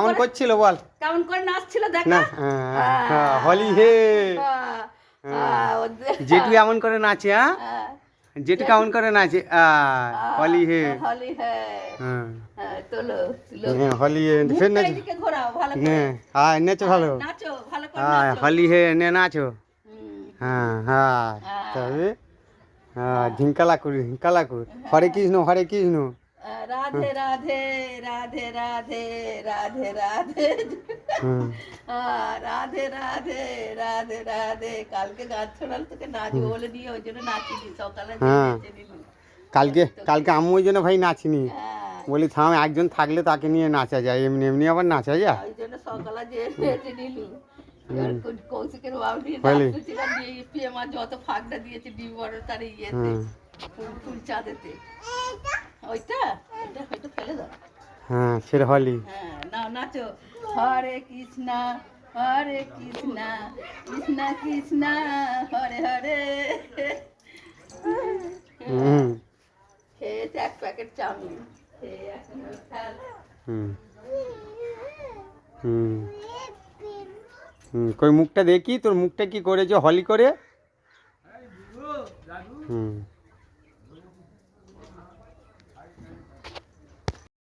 কেমন করছিল বল? কেমন করে নাচছিল দেখ না না। হলি হে। জেঠু এমন করে নাচে। হ্যাঁ জেঠু কেমন করে নাচে হলি হে। হলি হে। হ্যাঁ তোলো তোলো হলি হে ফের নাচো। এদিকে ঘোরাও ভালো করে। হ্যাঁ নেচো ভালো। নাচো ভালো করে হ্যাঁ নাচো। হলি হে নে নাচো। হ্যাঁ হ্যাঁ তবে ঝিঙ্কালা করি হরে কৃষ্ণ হরে কৃষ্ণ। রাধে রাধে রাধে রাধে রাধে রাধে রাধে রাধে রাধে রাধে। কালকে গাছ ছড়াল তোকে নাচবো বলে নিয়ে ওই জন্য নাচিনি সকালে। হ্যাঁ কালকে আমি ওই জন্য ভাই নাচিনি, বলি থাম একজন থাকলে তাকে নিয়ে নাচা যায়, এমনি এমনি আবার নাচা যায়। ওই জন্য সকালে যে নেচে নিলু। কৌশিকের বাবু নাচছিলাম দিয়ে পিএম আর যত ফাঁকটা দিয়েছে ডিম বড় তার ইয়েতে ফুল চাঁদেতে ওইটা হয়তো ফেলে দাও। হ্যাঁ ফের হলি। হ্যাঁ নাও নাচো। হরে কৃষ্ণ কৃষ্ণ কৃষ্ণ হরে হরে। খেয়েছে এক প্যাকেট চাউমিন খেয়ে এখন কই মুখটা দেখি তোর মুখটা কি করেছে হলি করে।